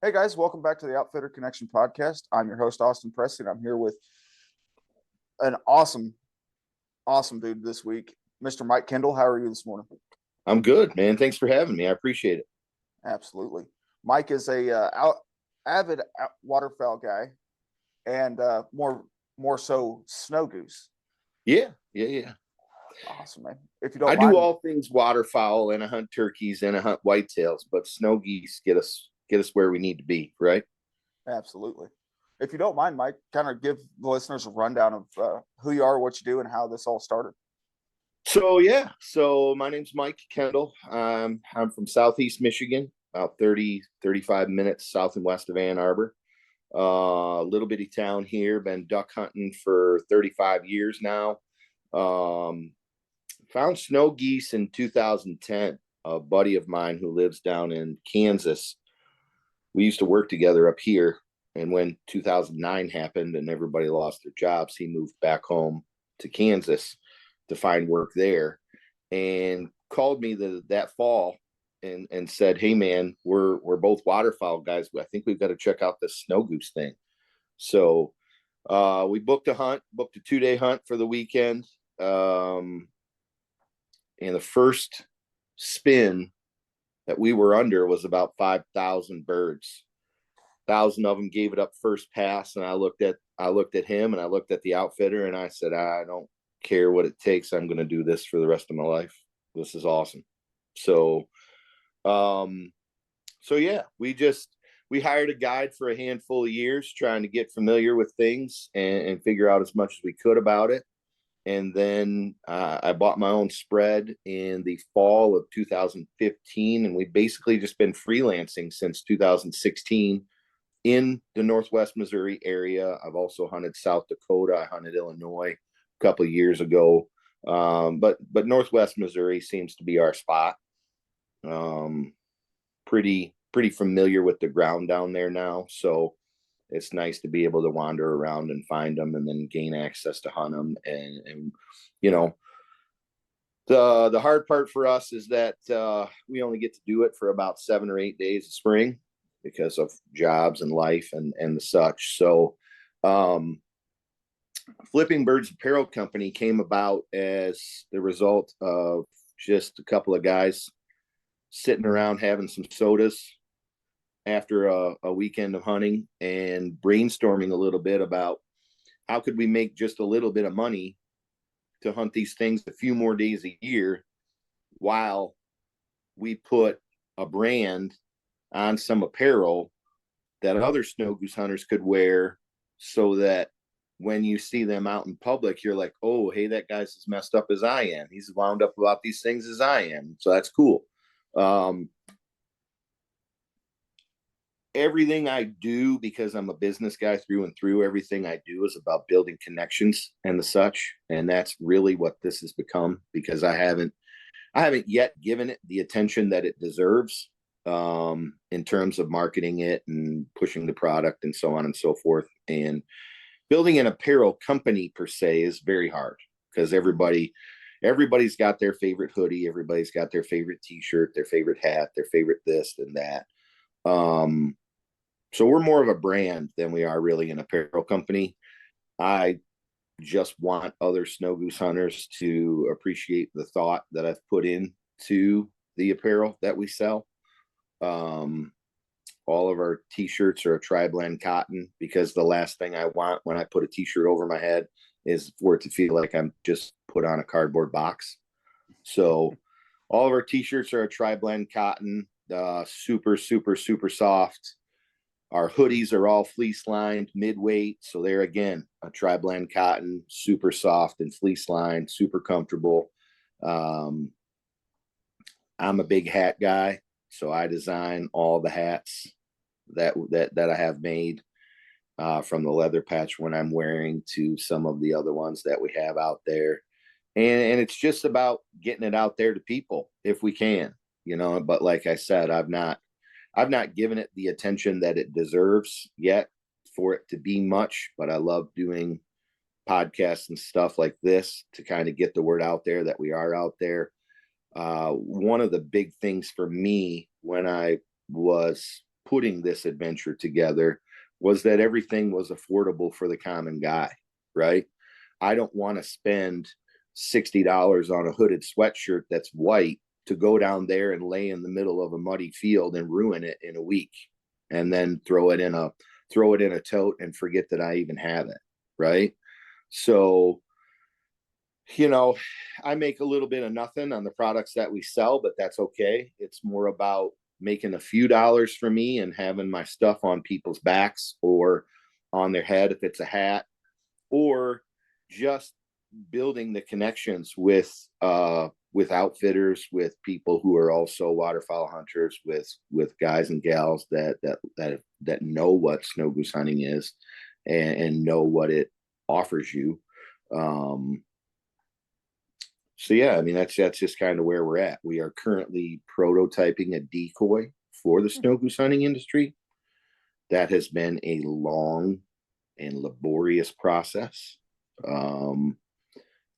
Hey guys, welcome back to the Outfitter Connection podcast. I'm your host, Austin Presley, and I'm here with an awesome dude this week, Mr. Mike Kendall. How are you this morning? I'm good, man. Thanks for having me. I appreciate it. Absolutely. Mike is a avid waterfowl guy, and more so snow goose. Yeah. Awesome, man. If you don't I mind, do all things waterfowl, and I hunt turkeys and I hunt whitetails, but snow geese get us where we need to be, right? absolutely. If you don't mind, Mike, kind of give the listeners a rundown of who you are, what you do, and how this all started. So my name's Mike Kendall. I'm from Southeast Michigan, about 35 minutes south and west of Ann Arbor. A little bitty town here. Been duck hunting for 35 years now. Found snow geese in 2010. A buddy of mine who lives down in Kansas. We used to work together up here. And when 2009 happened and everybody lost their jobs, he moved back home to Kansas to find work there, and called me that fall and said, "Hey man, we're both waterfowl guys. I think we've got to check out this snow goose thing." So we booked a 2-day hunt for the weekend. And the first spin that we were under was about 5,000 birds. 1,000 of them gave it up first pass, and I looked at him and I looked at the outfitter and I said, "I don't care what it takes. I'm going to do this for the rest of my life. This is awesome." So yeah, we hired a guide for a handful of years, trying to get familiar with things and figure out as much as we could about it. And then I bought my own spread in the fall of 2015, and we've basically just been freelancing since 2016 in the Northwest Missouri area. I've also hunted South Dakota. I hunted Illinois a couple of years ago. But Northwest Missouri seems to be our spot. Pretty familiar with the ground down there now. So it's nice to be able to wander around and find them and then gain access to hunt them. And you know, the hard part for us is that we only get to do it for about 7 or 8 days of spring because of jobs and life and the such. So Flipping Birds Apparel Company came about as the result of just a couple of guys sitting around having some sodas after a weekend of hunting and brainstorming a little bit about how could we make just a little bit of money to hunt these things a few more days a year while we put a brand on some apparel that other snow goose hunters could wear, so that when you see them out in public, you're like, "Oh, hey, that guy's as messed up as I am. He's wound up about these things as I am." So that's cool. Everything I do, because I'm a business guy through and through, everything I do is about building connections and the such. And that's really what this has become, because I haven't yet given it the attention that it deserves, in terms of marketing it and pushing the product and so on and so forth. And building an apparel company per se is very hard, because everybody's got their favorite hoodie, everybody's got their favorite t-shirt, their favorite hat, their favorite this and that. So we're more of a brand than we are really an apparel company. I just want other snow goose hunters to appreciate the thought that I've put into the apparel that we sell. All of our t-shirts are a tri-blend cotton, because the last thing I want when I put a t-shirt over my head is for it to feel like I'm just put on a cardboard box. So all of our t-shirts are a tri-blend cotton, super soft. Our hoodies are all fleece lined, mid-weight. So they're, again, a tri-blend cotton, super soft and fleece lined, super comfortable. I'm a big hat guy, so I design all the hats that I have made, from the leather patch when I'm wearing to some of the other ones that we have out there. And it's just about getting it out there to people if we can, but like I said, I've not given it the attention that it deserves yet for it to be much, but I love doing podcasts and stuff like this to kind of get the word out there that we are out there. One of the big things for me when I was putting this adventure together was that everything was affordable for the common guy, right? I don't want to spend $60 on a hooded sweatshirt that's white to go down there and lay in the middle of a muddy field and ruin it in a week, and then throw it in a tote and forget that I even have it, right? So, I make a little bit of nothing on the products that we sell, but that's okay. It's more about making a few dollars for me and having my stuff on people's backs or on their head if it's a hat, or just building the connections with outfitters, with people who are also waterfowl hunters, with guys and gals that know what snow goose hunting is, and know what it offers you. So yeah, I mean, that's just kind of where we're at. We are currently prototyping a decoy for the snow goose hunting industry. That has been a long and laborious process.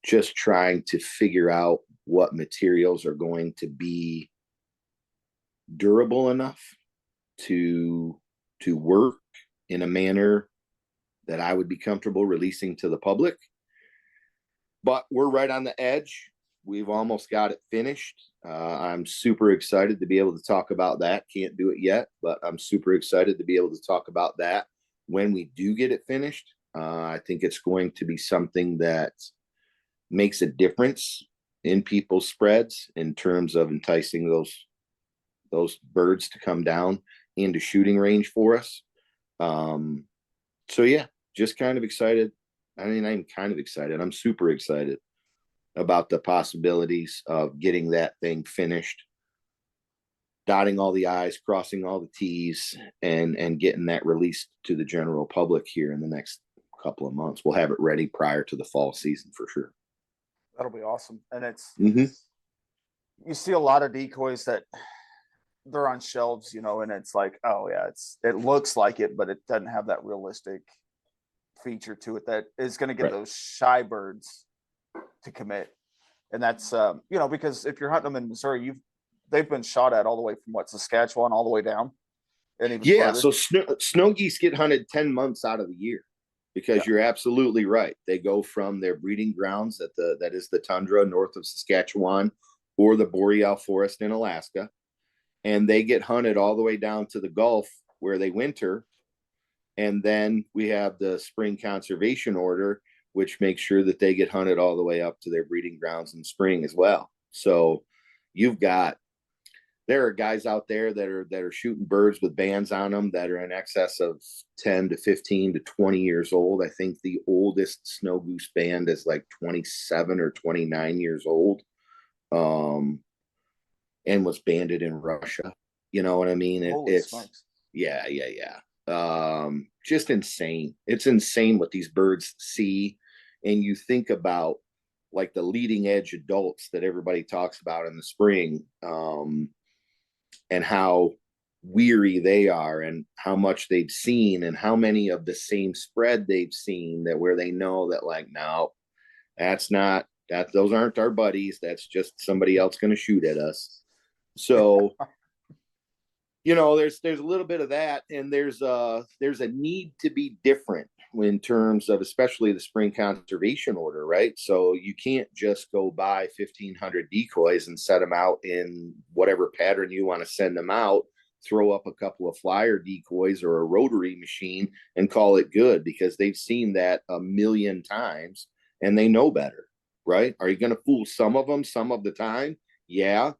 Just trying to figure out what materials are going to be durable enough to work in a manner that I would be comfortable releasing to the public. But we're right on the edge. We've almost got it finished. I'm super excited to be able to talk about that. Can't do it yet, but I'm super excited to be able to talk about that when we do get it finished. I think it's going to be something that makes a difference in people's spreads in terms of enticing those birds to come down into shooting range for us. So yeah, just kind of excited. I mean, I'm kind of excited. I'm super excited about the possibilities of getting that thing finished, dotting all the I's, crossing all the T's, and getting that released to the general public here in the next couple of months. We'll have it ready prior to the fall season for sure. That'll be awesome. And it's, Mm-hmm. you see a lot of decoys that they're on shelves, and it's like, oh yeah, it looks like it, but it doesn't have that realistic feature to it that is going to get those shy birds to commit. And that's because if you're hunting them in Missouri, they've been shot at all the way from Saskatchewan all the way down, and even Yeah, further. so snow geese get hunted 10 months out of the year, because you're absolutely right. They go from their breeding grounds that is the tundra north of Saskatchewan or the boreal forest in Alaska, and they get hunted all the way down to the Gulf where they winter. And then we have the spring conservation order, which makes sure that they get hunted all the way up to their breeding grounds in spring as well. So there are guys out there that are shooting birds with bands on them that are in excess of 10 to 15 to 20 years old. I think the oldest snow goose band is like 27 or 29 years old, and was banded in Russia. You know what I mean? It's smokes. Yeah. Just insane. It's insane what these birds see. And you think about like the leading edge adults that everybody talks about in the spring, and how weary they are and how much they've seen and how many of the same spread they've seen, that where they know that, like, no, those aren't our buddies. That's just somebody else going to shoot at us. So there's a little bit of that, and there's a need to be different in terms of especially the spring conservation order, right? So you can't just go buy 1,500 decoys and set them out in whatever pattern you want to send them out, throw up a couple of flyer decoys or a rotary machine and call it good, because they've seen that a million times and they know better, right? Are you going to fool some of them some of the time? Yeah,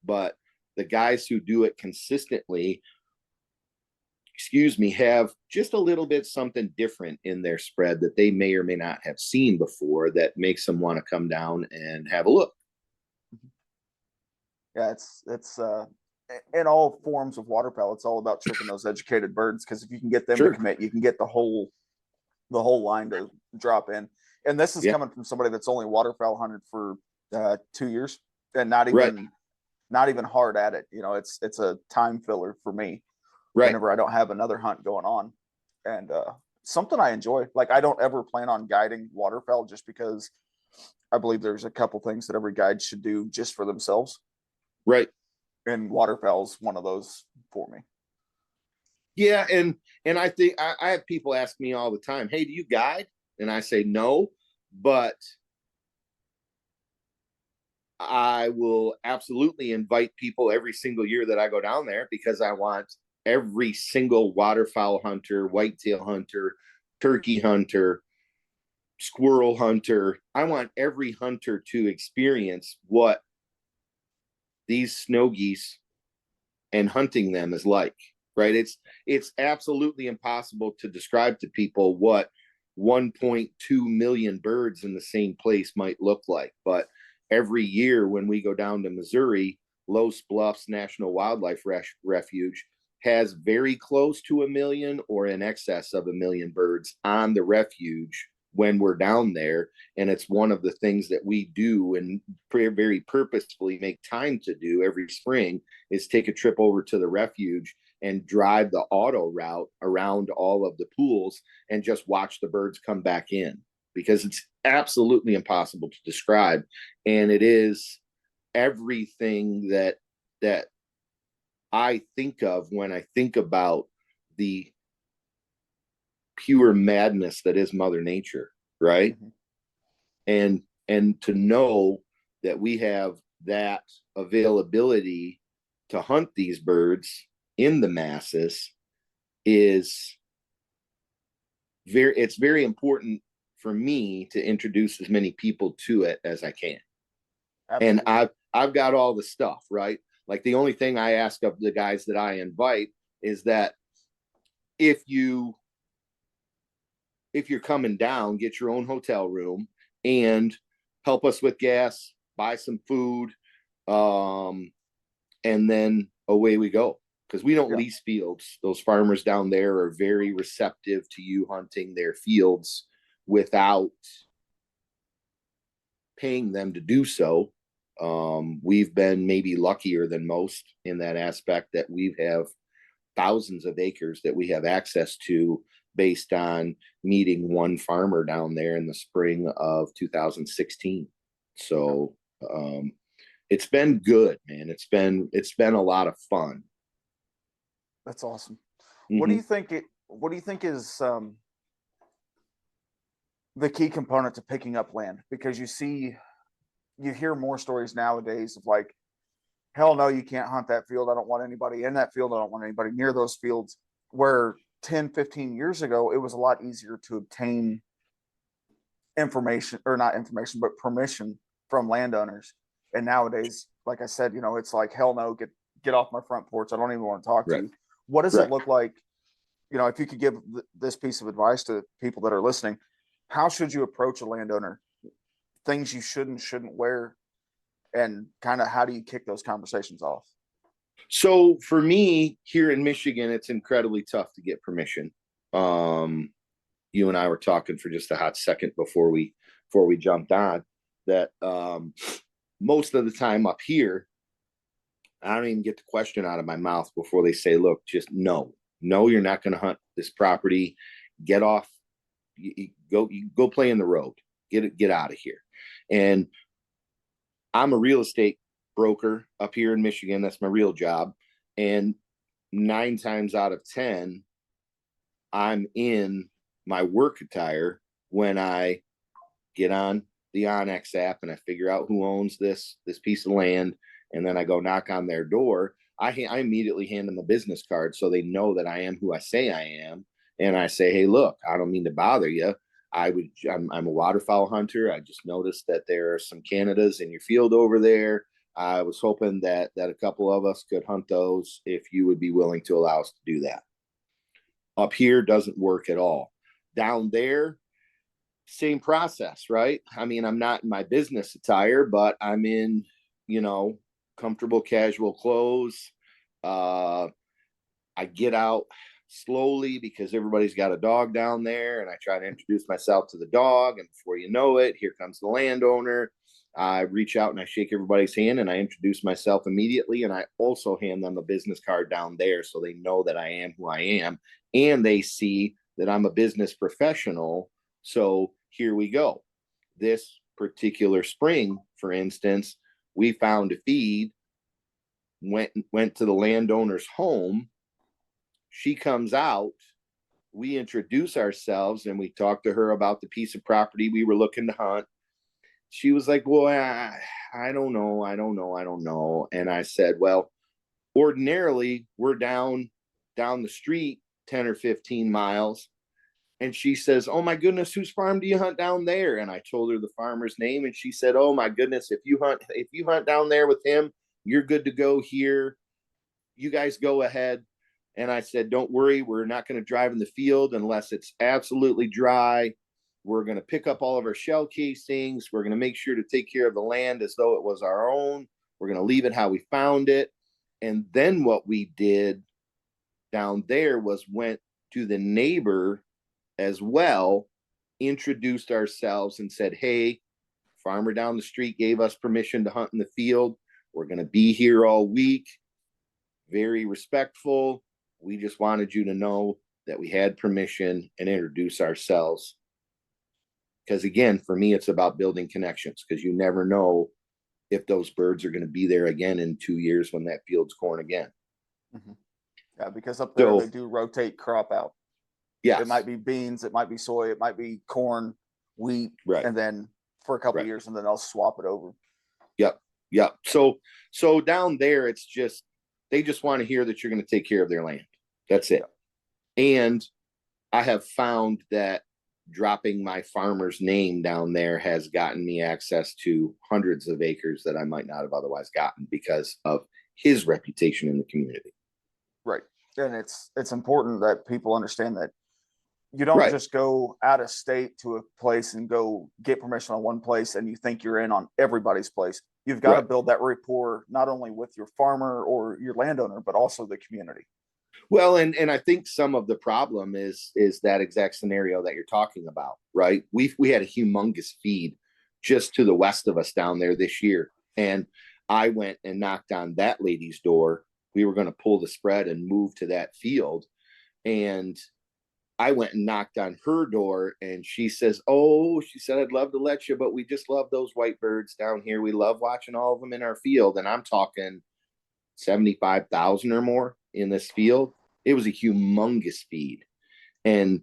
but the guys who do it consistently, have just a little bit something different in their spread that they may or may not have seen before that makes them want to come down and have a look. Yeah, it's in all forms of waterfowl, it's all about tricking those educated birds, because if you can get them to commit, you can get the whole line to drop in. And this is coming from somebody that's only waterfowl hunted for 2 years and not even hard at it. It's a time filler for me whenever I don't have another hunt going on, and something I enjoy. Like, I don't ever plan on guiding waterfowl, just because I believe there's a couple things that every guide should do just for themselves. Right. And waterfowl's one of those for me. Yeah, and I think I have people ask me all the time, "Hey, do you guide?" And I say no, but I will absolutely invite people every single year that I go down there, because I want every single waterfowl hunter, whitetail hunter, turkey hunter, squirrel hunter. I want every hunter to experience what these snow geese and hunting them is like, right? It's absolutely impossible to describe to people what 1.2 million birds in the same place might look like. But every year when we go down to Missouri, Los Bluffs National Wildlife Refuge has very close to a million or in excess of a million birds on the refuge when we're down there. And it's one of the things that we do and very purposefully make time to do every spring, is take a trip over to the refuge and drive the auto route around all of the pools and just watch the birds come back in, because it's absolutely impossible to describe. And it is everything that I think of when I think about the pure madness that is Mother Nature, right? Mm-hmm. And to know that we have that availability to hunt these birds in the masses is it's very important for me to introduce as many people to it as I can. Absolutely. And I've got all the stuff, right? Like, the only thing I ask of the guys that I invite is that if you're coming down, get your own hotel room and help us with gas, buy some food, and then away we go. Because we don't lease fields. Those farmers down there are very receptive to you hunting their fields without paying them to do so. We've been maybe luckier than most in that aspect, that we have thousands of acres that we have access to based on meeting one farmer down there in the spring of 2016. So it's been good, man. It's been a lot of fun. That's awesome. Mm-hmm. What do you think is the key component to picking up land? Because you hear more stories nowadays of like, hell no, you can't hunt that field. I don't want anybody in that field. I don't want anybody near those fields. Where 10, 15 years ago, it was a lot easier to obtain information, or not information, but permission from landowners. And nowadays, like I said, it's like, hell no, get off my front porch. I don't even want to talk to you. What does it look like? If you could give this piece of advice to people that are listening, how should you approach a landowner? Things you shouldn't wear, and kind of how do you kick those conversations off? So for me here in Michigan, it's incredibly tough to get permission. You and I were talking for just a hot second before we jumped on that. Most of the time up here, I don't even get the question out of my mouth before they say, look, just no, you're not going to hunt this property. Get off, you go play in the road, get out of here. And I'm a real estate broker up here in Michigan. That's my real job. And 9 times out of 10, I'm in my work attire when I get on the Onyx app and I figure out who owns this piece of land. And then I go knock on their door. I immediately hand them a business card so they know that I am who I say I am. And I say, hey, look, I don't mean to bother you. I'm a waterfowl hunter. I just noticed that there are some Canadas in your field over there. I was hoping that a couple of us could hunt those if you would be willing to allow us to do that. Up here doesn't work at all. Down there, same process, right? I mean, I'm not in my business attire, but I'm in, comfortable casual clothes. I get out slowly because everybody's got a dog down there, and I try to introduce myself to the dog, and before you know it, here comes the landowner. I reach out and I shake everybody's hand and I introduce myself immediately, and I also hand them a business card down there so they know that I am who I am, and they see that I'm a business professional. So here we go. This particular spring, for instance, we found a feed went to the landowner's home. She comes out. We introduce ourselves and we talk to her about the piece of property we were looking to hunt. She was like, well, I don't know. And I said, well, ordinarily we're down the street 10 or 15 miles. And she says, oh my goodness, whose farm do you hunt down there? And I told her the farmer's name. And she said, oh my goodness, if you hunt down there with him, you're good to go here. You guys go ahead. And I said, don't worry, we're not going to drive in the field unless it's absolutely dry. We're going to pick up all of our shell casings. We're going to make sure to take care of the land as though it was our own. We're going to leave it how we found it. And then what we did down there was went to the neighbor as well, introduced ourselves and said, hey, farmer down the street gave us permission to hunt in the field. We're going to be here all week. Very respectful. We just wanted you to know that we had permission and introduce ourselves. Because again, for me, it's about building connections, because you never know if those birds are going to be there again in 2 years when that field's corn again. Mm-hmm. Yeah, because up there they do rotate crop out. Yeah, it might be beans, it might be soy, it might be corn, wheat, right, and then for a couple of years, and then they'll swap it over. Yep. So down there, it's just they just want to hear that you're going to take care of their land. That's it. And I have found that dropping my farmer's name down there has gotten me access to hundreds of acres that I might not have otherwise gotten because of his reputation in the community. Right. And it's important that people understand that you don't just go out of state to a place and go get permission on one place and you think you're in on everybody's place. You've got to build that rapport, not only with your farmer or your landowner, but also the community. Well, and I think some of the problem is that exact scenario that you're talking about, right? We had a humongous feed just to the west of us down there this year. And I went and knocked on that lady's door. We were going to pull the spread and move to that field. And I went and knocked on her door and she says, she said, I'd love to let you, but we just love those white birds down here. We love watching all of them in our field. And I'm talking 75,000 or more in this field. It was a humongous feed. And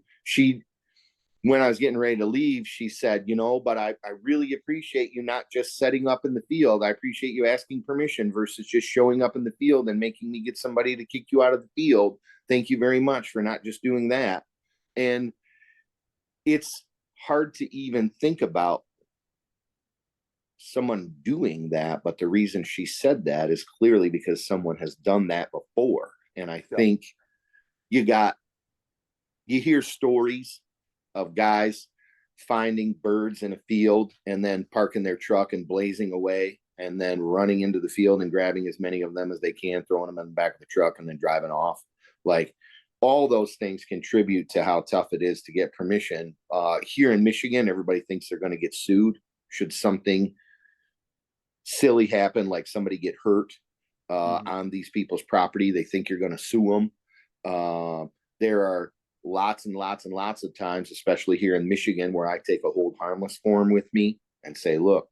when I was getting ready to leave, she said, but I really appreciate you not just setting up in the field. I appreciate you asking permission versus just showing up in the field and making me get somebody to kick you out of the field. Thank you very much for not just doing that. And it's hard to even think about someone doing that. But the reason she said that is clearly because someone has done that before. And I think you hear stories of guys finding birds in a field and then parking their truck and blazing away and then running into the field and grabbing as many of them as they can, throwing them in the back of the truck and then driving off. Like, all those things contribute to how tough it is to get permission. Here in Michigan, everybody thinks they're going to get sued should something silly happen, like somebody get hurt on these people's property. They think you're going to sue them. There are lots and lots and lots of times, especially here in Michigan, where I take a hold harmless form with me and say, look,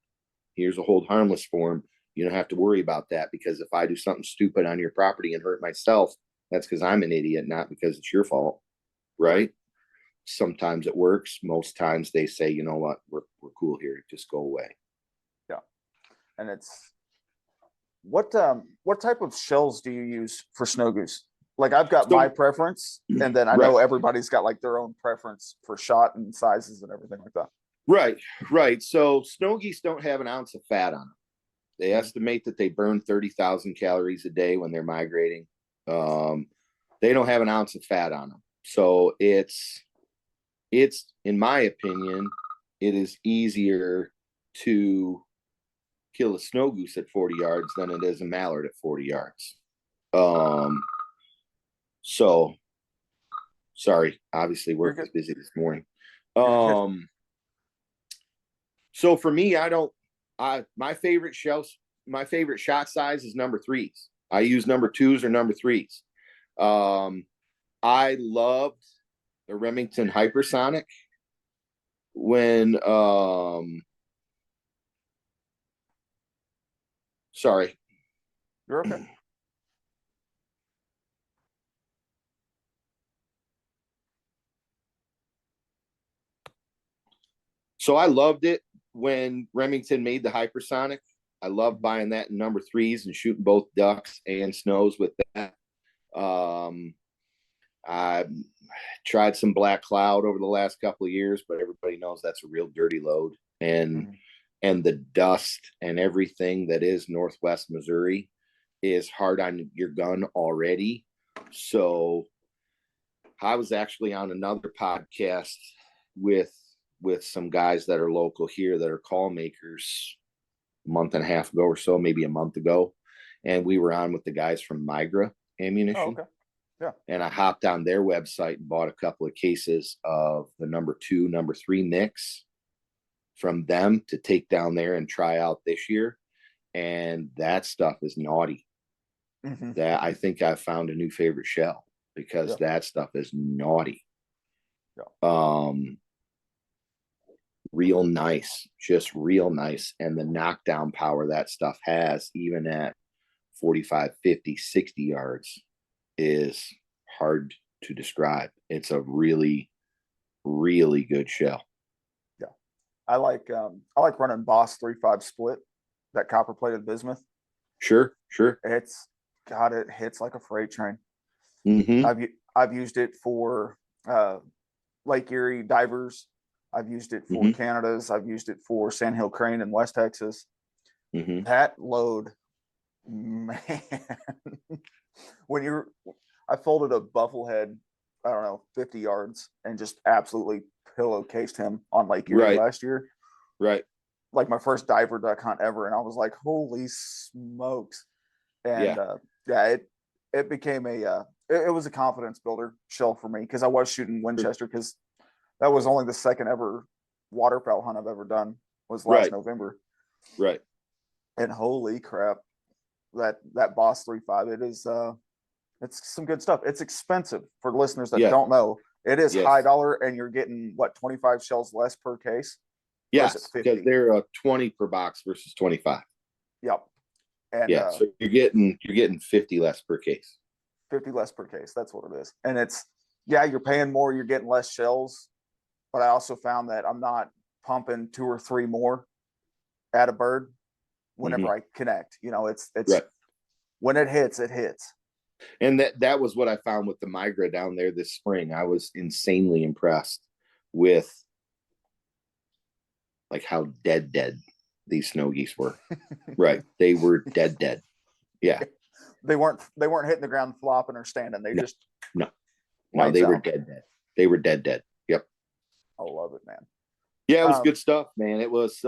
here's a hold harmless form. You don't have to worry about that, because if I do something stupid on your property and hurt myself, that's because I'm an idiot, not because it's your fault. Right? Sometimes it works. Most times they say, you know what, we're cool here. Just go away. Yeah. And it's what type of shells do you use for snow goose? Like, I've got my preference, and then I know everybody's got like their own preference for shot and sizes and everything like that. Right. So snow geese don't have an ounce of fat on them. They estimate that they burn 30,000 calories a day when they're migrating. They don't have an ounce of fat on them. So it's, in my opinion, it is easier to kill a snow goose at 40 yards than it is a mallard at 40 yards. So sorry, obviously work is busy this morning. So for me, my favorite shot size is number 3s. I use number 2s or number 3s. I loved the Remington Hypersonic when sorry. You're okay. So I loved it when Remington made the hypersonic. I loved buying that in number threes and shooting both ducks and snows with that. I tried some Black Cloud over the last couple of years, but everybody knows that's a real dirty load. And the dust and everything that is Northwest Missouri is hard on your gun already. So I was actually on another podcast with some guys that are local here that are call makers a month and a half ago or so, maybe a month ago. And we were on with the guys from Migra Ammunition. Oh, okay. Yeah. And I hopped on their website and bought a couple of cases of the number 2, number 3 mix from them to take down there and try out this year. And that stuff is naughty. That I think I found a new favorite shell because that stuff is naughty. Real nice, just real nice. And the knockdown power that stuff has, even at 45, 50, 60 yards, is hard to describe. It's a really, really good shell. Yeah. I like running Boss 3.5 split, that copper plated bismuth. Sure. It hits like a freight train. I've used it for Lake Erie divers. I've used it for Canada's. I've used it for Sandhill Crane in West Texas. That load, man, I folded a buffle head, I don't know, 50 yards and just absolutely pillowcased him on Lake Erie last year. Right. Like my first diver duck hunt ever. And I was like, holy smokes. And it became it was a confidence builder shell for me because I was shooting Winchester because that was only the second ever waterfowl hunt I've ever done was last November. Right. And holy crap, that Boss 3.5, it is it's some good stuff. It's expensive for listeners that don't know. It is high dollar, and you're getting 25 shells less per case. Yes, because they're 20 per box versus 25. Yep. And so you're getting 50 less per case. 50 less per case. That's what it is. And it's you're paying more, you're getting less shells. But I also found that I'm not pumping 2 or 3 more at a bird whenever I connect. It's when it hits, it hits. And that was what I found with the Migra down there this spring. I was insanely impressed with like how dead these snow geese were. Right. They were dead. Yeah. They weren't hitting the ground flopping or standing. They just no, they were dead. They were dead. Yep. I love it, man. Yeah, it was good stuff, man. It was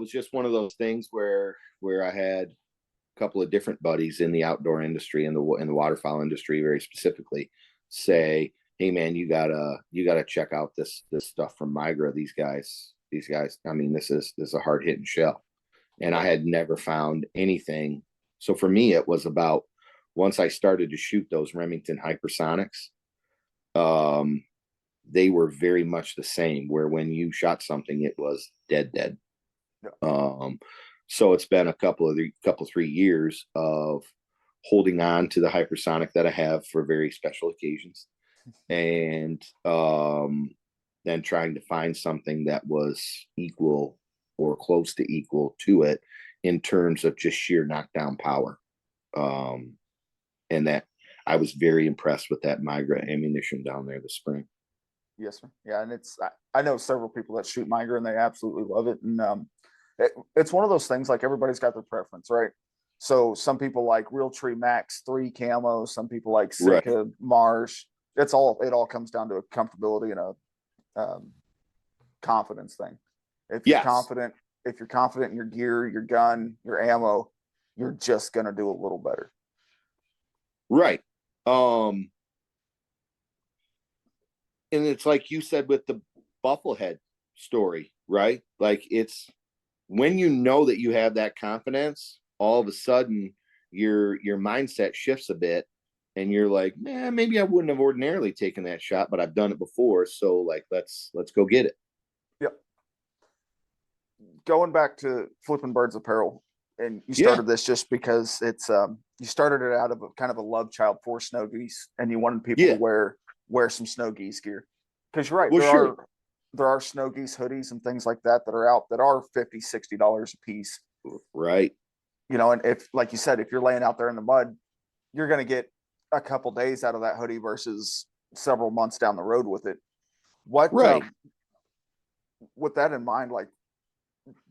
just one of those things where I had a couple of different buddies in the outdoor industry and the waterfowl industry very specifically say, hey man, you gotta check out this stuff from Migra. These guys, I mean, this is a hard hitting shell. And I had never found anything. So for me, it was about once I started to shoot those Remington hypersonics, they were very much the same, where when you shot something, it was dead. Yeah. So it's been a couple 3 years of holding on to the hypersonic that I have for very special occasions, and then trying to find something that was equal or close to equal to it in terms of just sheer knockdown power. And that I was very impressed with that Migra ammunition down there this spring. Yes, sir. Yeah, and I know several people that shoot Migra and they absolutely love it. And it's one of those things, like everybody's got their preference, right? So some people like Realtree Max 3 camo, some people like Sitka Marsh. It all comes down to a comfortability and a confidence thing. If you're confident in your gear, your gun, your ammo, you're just gonna do a little better. Right. And it's like you said with the bufflehead story, right? Like it's when you know that you have that confidence, all of a sudden your mindset shifts a bit and you're like, man, maybe I wouldn't have ordinarily taken that shot, but I've done it before. So like, let's go get it. Yep. Going back to Flipping Birds Apparel, and you started this just because it's you started it out of kind of a love child for snow geese, and you wanted people to wear some snow geese gear. Because you're right, there are snow geese hoodies and things like that that are out that are $50, $60 a piece. Right. You know, and if, like you said, if you're laying out there in the mud, you're going to get a couple days out of that hoodie versus several months down the road with it. What, Right. With that in mind, like,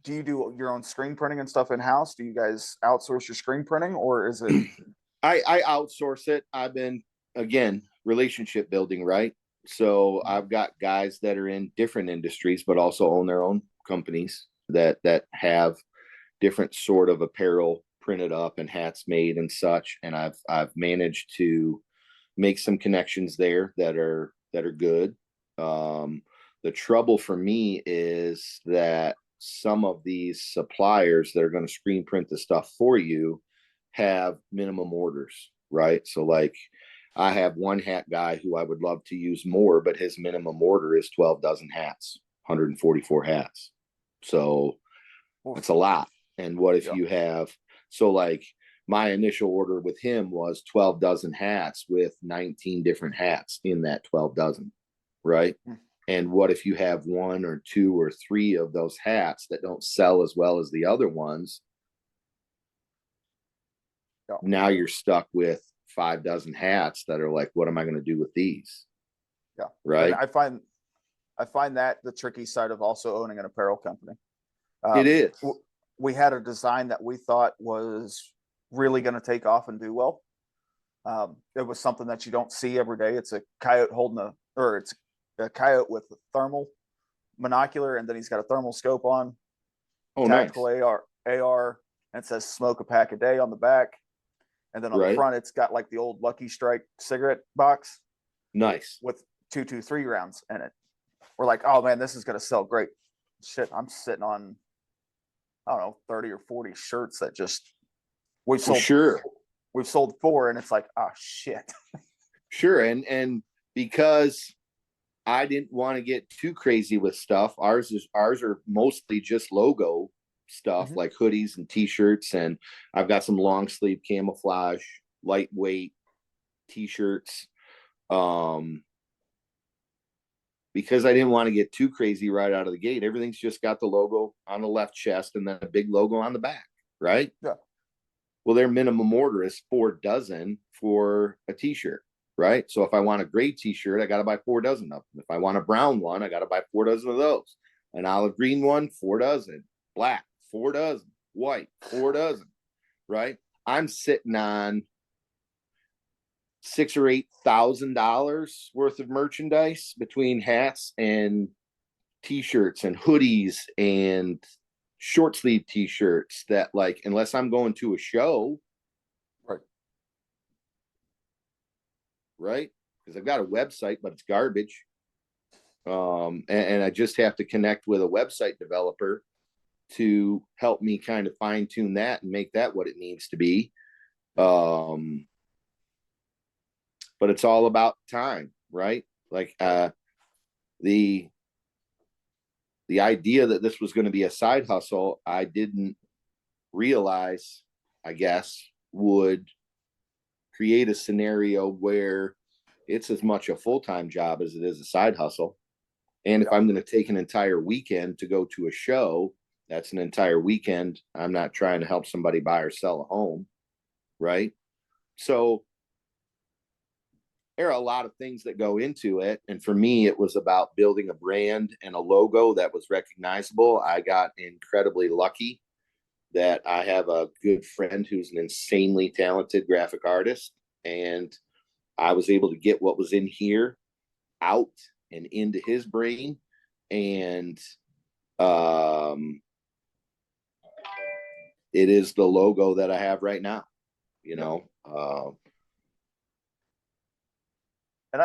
do you do your own screen printing and stuff in house? Do you guys outsource your screen printing, or is it? I outsource it. I've been, again, relationship building, right? So I've got guys that are in different industries, but also own their own companies that have different sort of apparel printed up and hats made and such. And I've managed to make some connections there that are good. The trouble for me is that some of these suppliers that are going to screen print the stuff for you have minimum orders, right? So like I have one hat guy who I would love to use more, but his minimum order is 12 dozen hats, 144 hats. So it's a lot. And what if you have, so like my initial order with him was 12 dozen hats with 19 different hats in that 12 dozen, right? And what if you have one or two or three of those hats that don't sell as well as the other ones? Now you're stuck with 5 dozen hats that are like, what am I going to do with these? Yeah. Right. And I find that the tricky side of also owning an apparel company. It is. We had a design that we thought was really going to take off and do well. It was something that you don't see every day. It's a coyote it's a coyote with a thermal monocular, and then he's got a thermal scope on. Oh, tactical nice. AR, and it says smoke a pack a day on the back. And then on the front, it's got like the old Lucky Strike cigarette box. Nice. With 223 rounds in it. We're like, oh man, this is going to sell great. Shit, I'm sitting on, I don't know, 30 or 40 shirts that just we've sold. Sure. We've sold 4, and it's like, oh shit. Sure. And because I didn't want to get too crazy with stuff, ours are mostly just logo stuff, like hoodies and t-shirts, and I've got some long sleeve camouflage lightweight t-shirts, because I didn't want to get too crazy right out of the gate. Everything's just got the logo on the left chest and then a big logo on the back, right? Yeah. Well, their minimum order is 4 dozen for a t-shirt, right? So if I want a gray t-shirt, I got to buy 4 dozen of them. If I want a brown one, I got to buy 4 dozen of those. An olive green one, 4 dozen. Black, 4 dozen. White, 4 dozen, right? I'm sitting on $6,000 or $8,000 worth of merchandise between hats and t-shirts and hoodies and short sleeve t-shirts that, like, unless I'm going to a show, right? Because I've got a website, but it's garbage. And I just have to connect with a website developer to help me kind of fine tune that and make that what it needs to be. But it's all about time, right? Like the idea that this was going to be a side hustle, I didn't realize, I guess, would create a scenario where it's as much a full-time job as it is a side hustle. And if I'm going to take an entire weekend to go to a show, that's an entire weekend. I'm not trying to help somebody buy or sell a home, right? So there are a lot of things that go into it. And for me, it was about building a brand and a logo that was recognizable. I got incredibly lucky that I have a good friend who's an insanely talented graphic artist. And I was able to get what was in here out and into his brain. And it is the logo that I have right now, you know.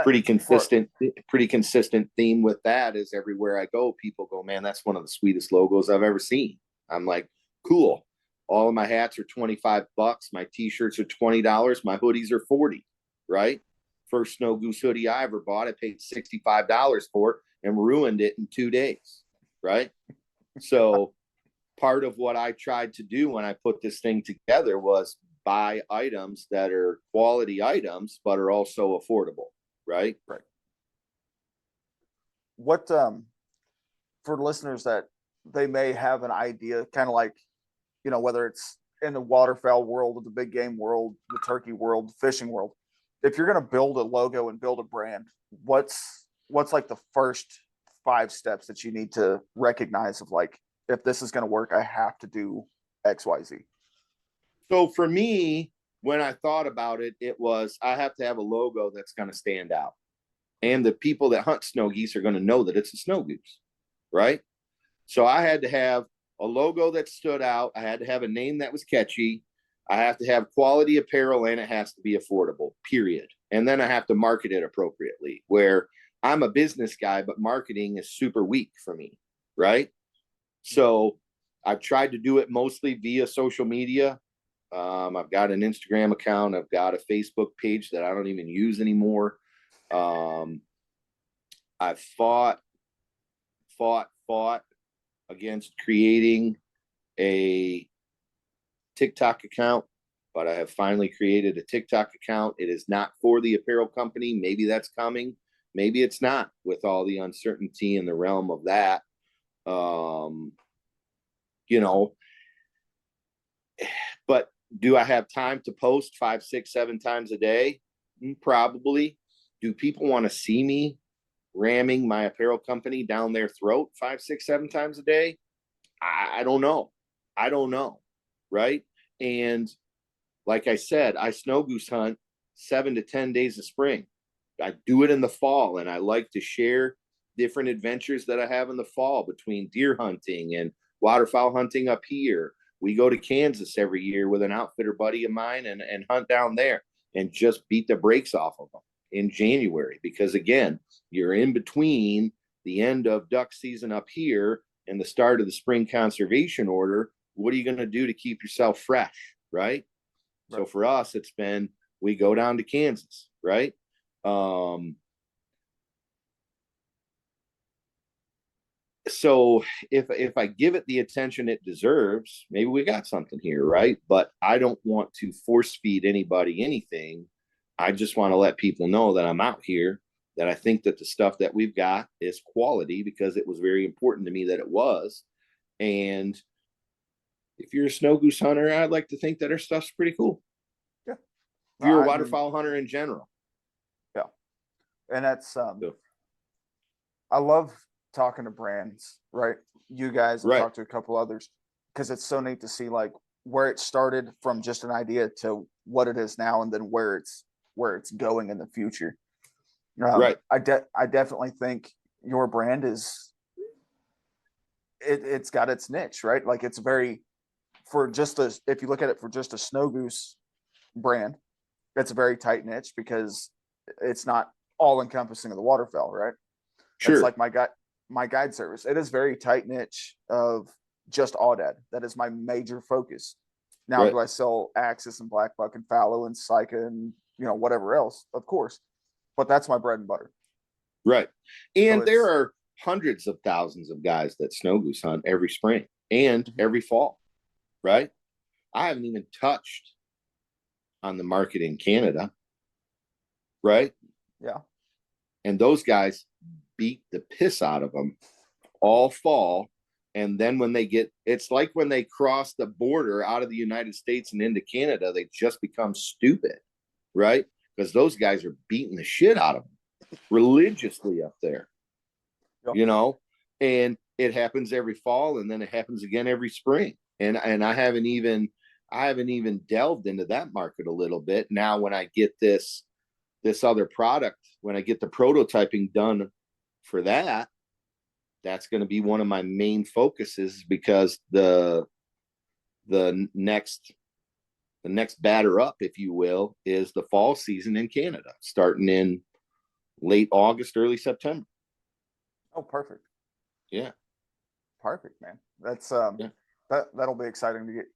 Pretty consistent theme with that is everywhere I go, people go, man, that's one of the sweetest logos I've ever seen. I'm like, cool. All of my hats are $25. My t-shirts are $20. My hoodies are $40, right? First Snow Goose hoodie I ever bought, I paid $65 for and ruined it in 2 days, right? So part of what I tried to do when I put this thing together was buy items that are quality items, but are also affordable. Right. What for listeners that they may have an idea, kind of like, whether it's in the waterfowl world or the big game world, the turkey world, the fishing world, if you're going to build a logo and build a brand, what's like the first 5 steps that you need to recognize of like, if this is going to work, I have to do XYZ? So for me, when I thought about it, it was, I have to have a logo that's going to stand out. And the people that hunt snow geese are going to know that it's a snow goose, right? So I had to have a logo that stood out. I had to have a name that was catchy. I have to have quality apparel, and it has to be affordable, period. And then I have to market it appropriately, where I'm a business guy, but marketing is super weak for me, right? So I've tried to do it mostly via social media. I've got an Instagram account. I've got a Facebook page that I don't even use anymore. I've fought against creating a TikTok account, but I have finally created a TikTok account. It is not for the apparel company. Maybe that's coming. Maybe it's not, with all the uncertainty in the realm of that. But do I have time to post 5, 6, 7 times a day? Probably. Do people want to see me ramming my apparel company down their throat 5, 6, 7 times a day? I don't know. Right. And like I said, I snow goose hunt 7 to 10 days of spring. I do it in the fall, and I like to share different adventures that I have in the fall between deer hunting and waterfowl hunting up here. We go to Kansas every year with an outfitter buddy of mine and hunt down there and just beat the brakes off of them in January, because again, you're in between the end of duck season up here and the start of the spring conservation order. What are you going to do to keep yourself fresh? Right. So for us, it's been, we go down to Kansas, right? So if I give it the attention it deserves, maybe we got something here, right? But I don't want to force feed anybody anything. I just want to let people know that I'm out here, that I think that the stuff that we've got is quality, because it was very important to me that it was. And if you're a snow goose hunter, I'd like to think that our stuff's pretty cool. Yeah. If you're a waterfowl hunter in general. Yeah. And that's, I love talking to brands, right? You guys have talked to a couple others, because it's so neat to see like where it started from just an idea to what it is now, and then where it's going in the future. Right. I definitely think your brand is, it's got its niche, right? Like it's very, if you look at it for just a snow goose brand, it's a very tight niche, because it's not all encompassing of the waterfowl, right? Sure. It's like my guide service. It is very tight niche of just aoudad. That is my major focus. Now, do I sell axis and black buck and fallow and Sika and whatever else? Of course, but that's my bread and butter. Right. And so there are hundreds of thousands of guys that snow goose hunt every spring and every fall. Right. I haven't even touched on the market in Canada. Right. Yeah. And those guys beat the piss out of them all fall. And then when they get, it's like when they cross the border out of the United States and into Canada, they just become stupid, right? Because those guys are beating the shit out of them religiously up there, and it happens every fall, and then it happens again every spring. And I haven't even delved into that market a little bit. Now, when I get this other product, when I get the prototyping done for that, that's going to be one of my main focuses, because the next batter up, if you will, is the fall season in Canada, starting in late August, early September. Oh, perfect. Yeah. Perfect, man. That's that'll be exciting to get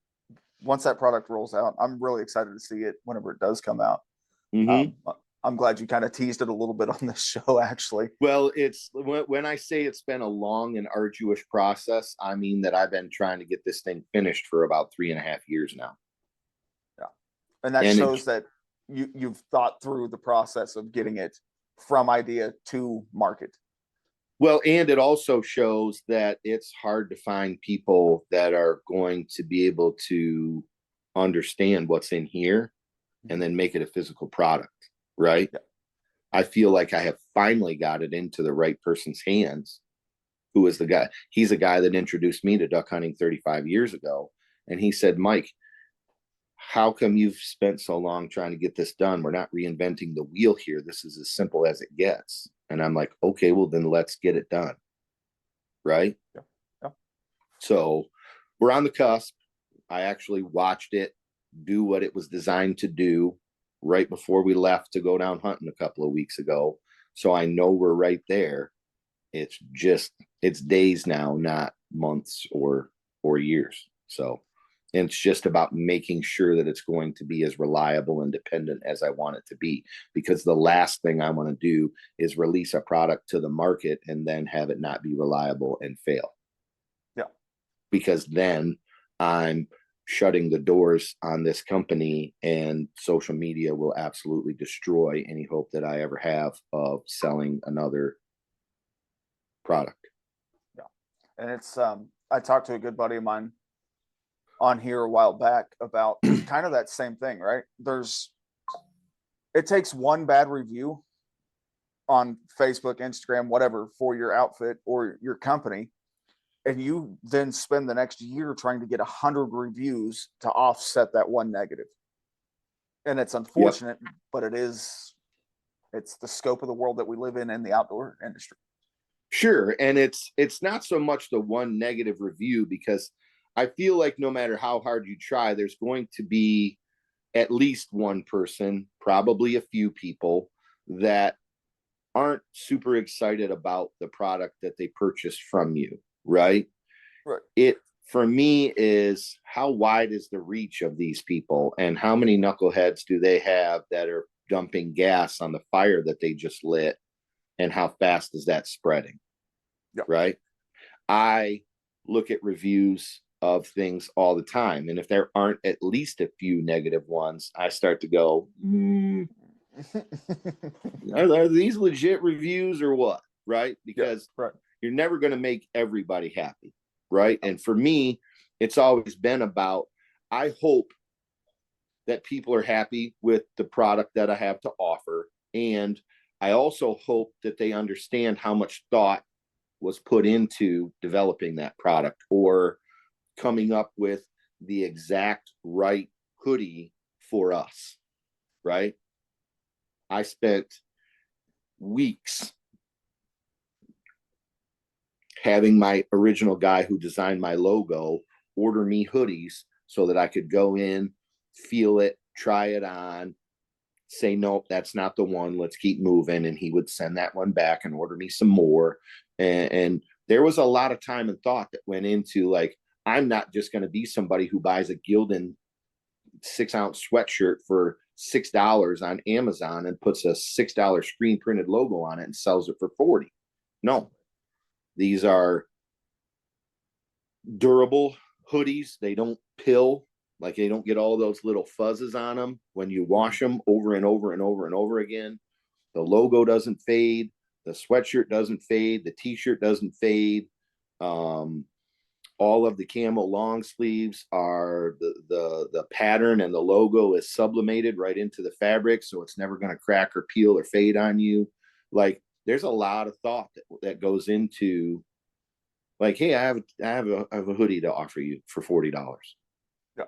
once that product rolls out. I'm really excited to see it whenever it does come out. I'm glad you kind of teased it a little bit on this show, actually. Well, it's when I say it's been a long and arduous process, I mean that I've been trying to get this thing finished for about 3.5 years now. Yeah. And that shows that you've thought through the process of getting it from idea to market. Well, and it also shows that it's hard to find people that are going to be able to understand what's in here and then make it a physical product, right? Yeah. I feel like I have finally got it into the right person's hands. Who is the guy? He's a guy that introduced me to duck hunting 35 years ago. And he said, Mike, how come you've spent so long trying to get this done? We're not reinventing the wheel here. This is as simple as it gets. And I'm like, okay, well, then let's get it done. Right. Yeah. Yeah. So we're on the cusp. I actually watched it do what it was designed to do right before we left to go down hunting a couple of weeks ago. So I know we're right there. It's just, it's days now, not months or years. So it's just about making sure that it's going to be as reliable and dependent as I want it to be. Because the last thing I want to do is release a product to the market and then have it not be reliable and fail. Yeah. Because then I'm shutting the doors on this company, and social media will absolutely destroy any hope that I ever have of selling another product. Yeah. And it's, I talked to a good buddy of mine on here a while back about kind of that same thing, right? It takes one bad review on Facebook, Instagram, whatever, for your outfit or your company, and you then spend the next year trying to get 100 reviews to offset that one negative. And it's unfortunate, yep, but it's the scope of the world that we live in the outdoor industry. Sure. And it's not so much the one negative review, because I feel like no matter how hard you try, there's going to be at least one person, probably a few people, that aren't super excited about the product that they purchased from you, right? Right. It, for me, is how wide is the reach of these people, and how many knuckleheads do they have that are dumping gas on the fire that they just lit, and how fast is that spreading? Yep. Right? I look at reviews of things all the time, and if there aren't at least a few negative ones, I start to go, are these legit reviews or what? Right? Because right, you're never going to make everybody happy, right? And for me, it's always been about, I hope that people are happy with the product that I have to offer, and I also hope that they understand how much thought was put into developing that product, or coming up with the exact right hoodie for us, right? I spent weeks having my original guy who designed my logo order me hoodies so that I could go in, feel it, try it on, say, nope, that's not the one, let's keep moving. And he would send that one back and order me some more. And there was a lot of time and thought that went into, like, I'm not just going to be somebody who buys a Gildan 6-ounce sweatshirt for $6 on Amazon and puts a $6 screen printed logo on it and sells it for $40. No, these are durable hoodies. They don't pill. Like, they don't get all those little fuzzes on them when you wash them over and over and over and over again. The logo doesn't fade. The sweatshirt doesn't fade. The t-shirt doesn't fade. All of the camo long sleeves are the pattern, and the logo is sublimated right into the fabric, so it's never going to crack or peel or fade on you. Like, there's a lot of thought that goes into, like, hey, I have a hoodie to offer you for $40. Yeah,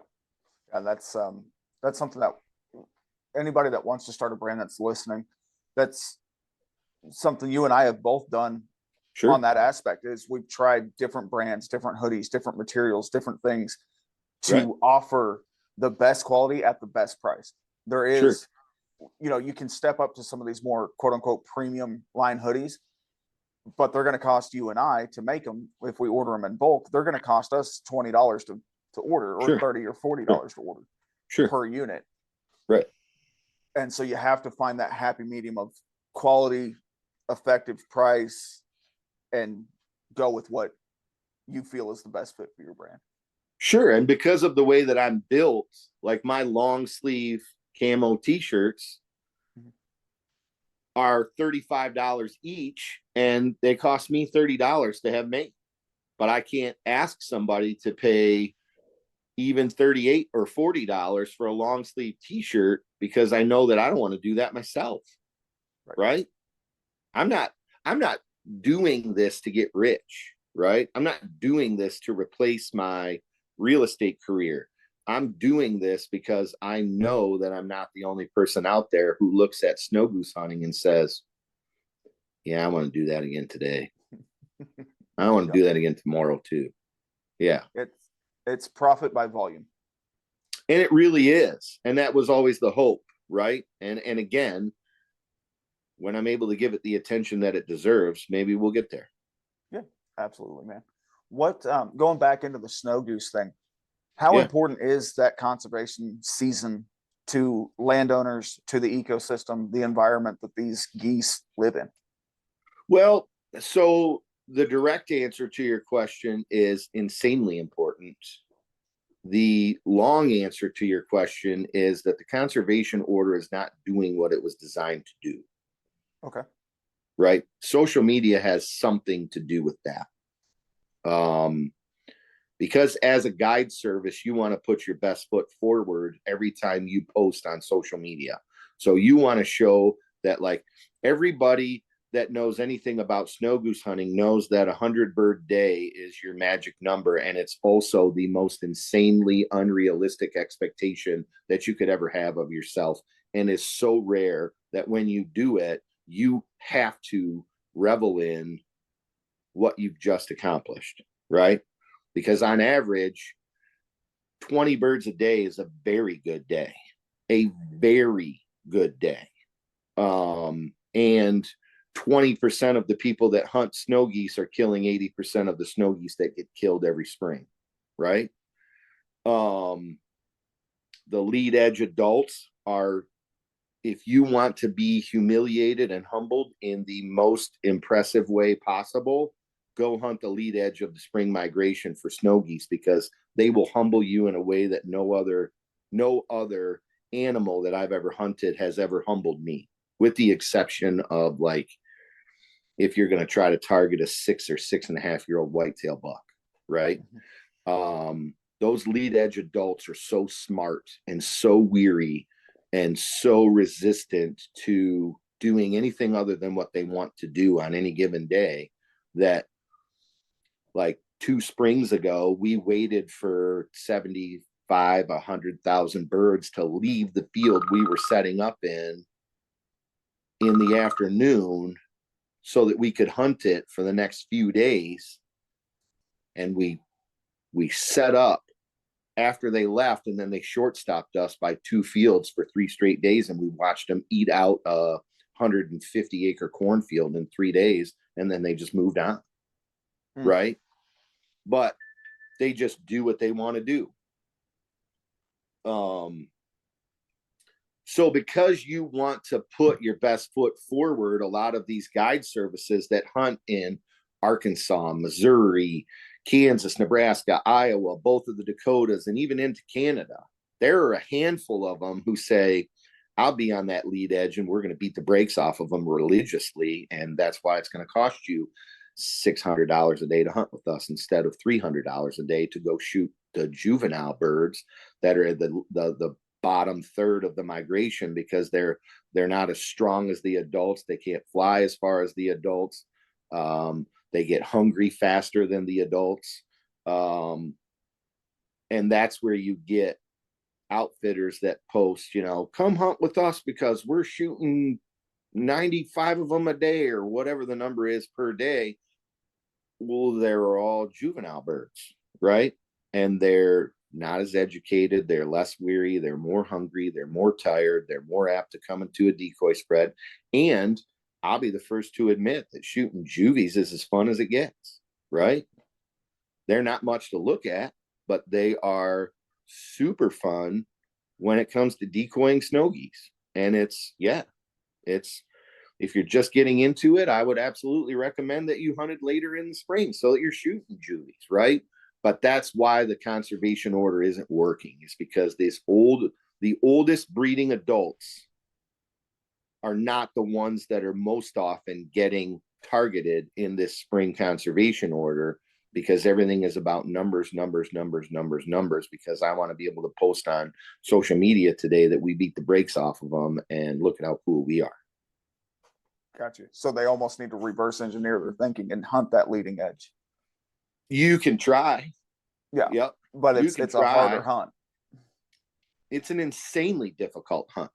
and that's something that anybody that wants to start a brand that's listening, that's something you and I have both done. Sure. On that aspect is we've tried different brands, different hoodies, different materials, different things to offer the best quality at the best price. There is, you can step up to some of these more quote unquote premium line hoodies, but they're going to cost you and I to make them. If we order them in bulk, they're going to cost us $20 to order, or $30 or $40 to order per unit. Right. And so you have to find that happy medium of quality, effective price, and go with what you feel is the best fit for your brand. Sure. And because of the way that I'm built, like my long sleeve camo t-shirts, are $35 each, and they cost me $30 to have made. But I can't ask somebody to pay even $38 or $40 for a long sleeve t-shirt because I know that I don't want to do that myself. Right? I'm not doing this to get rich, right? I'm not doing this to replace my real estate career. I'm doing this because I know that I'm not the only person out there who looks at snow goose hunting and says, yeah, I want to do that again today. I want to do that again tomorrow too. Yeah. It's profit by volume. And it really is. And that was always the hope, right? And again, when I'm able to give it the attention that it deserves, maybe we'll get there. Yeah, absolutely, man. What going back into the snow goose thing, how important is that conservation season to landowners, to the ecosystem, the environment that these geese live in? Well, so the direct answer to your question is insanely important. The long answer to your question is that the conservation order is not doing what it was designed to do. Okay. Right? Social media has something to do with that. Because as a guide service, you want to put your best foot forward every time you post on social media. So you want to show that, like, everybody that knows anything about snow goose hunting knows that 100 bird day is your magic number. And it's also the most insanely unrealistic expectation that you could ever have of yourself. And is so rare that when you do it, you have to revel in what you've just accomplished, right? Because on average, 20 birds a day is a very good day, a very good day. And 20% of the people that hunt snow geese are killing 80% of the snow geese that get killed every spring, right? The lead edge adults are, if you want to be humiliated and humbled in the most impressive way possible, go hunt the lead edge of the spring migration for snow geese, because they will humble you in a way that no other animal that I've ever hunted has ever humbled me, with the exception of, like, if you're going to try to target a 6 or 6.5-year-old whitetail buck, right? Those lead edge adults are so smart and so weary and so resistant to doing anything other than what they want to do on any given day that, like, 2 springs ago, we waited for 100,000 birds to leave the field we were setting up in the afternoon so that we could hunt it for the next few days. And we set up after they left, and then they short stopped us by 2 fields for 3 straight days, and we watched them eat out a 150-acre cornfield in 3 days, and then they just moved on. Right? But they just do what they want to do. So because you want to put your best foot forward, a lot of these guide services that hunt in Arkansas, Missouri, Kansas, Nebraska, Iowa, both of the Dakotas, and even into Canada, there are a handful of them who say, I'll be on that lead edge and we're going to beat the brakes off of them religiously. And that's why it's going to cost you $600 a day to hunt with us instead of $300 a day to go shoot the juvenile birds that are the bottom third of the migration, because they're not as strong as the adults. They can't fly as far as the adults. They get hungry faster than the adults. And that's where you get outfitters that post, come hunt with us because we're shooting 95 of them a day or whatever the number is per day. Well, they're all juvenile birds, right? And they're not as educated. They're less weary. They're more hungry. They're more tired. They're more apt to come into a decoy spread. And I'll be the first to admit that shooting juvies is as fun as it gets, right? They're not much to look at, but they are super fun when it comes to decoying snow geese. And if you're just getting into it, I would absolutely recommend that you hunt it later in the spring so that you're shooting juvies, right? But that's why the conservation order isn't working. It's because the oldest breeding adults are not the ones that are most often getting targeted in this spring conservation order, because everything is about numbers, because I want to be able to post on social media today that we beat the brakes off of them and look at how cool we are. Gotcha. So they almost need to reverse engineer their thinking and hunt that leading edge. You can try. Yeah. Yep. But it's a harder hunt. It's an insanely difficult hunt,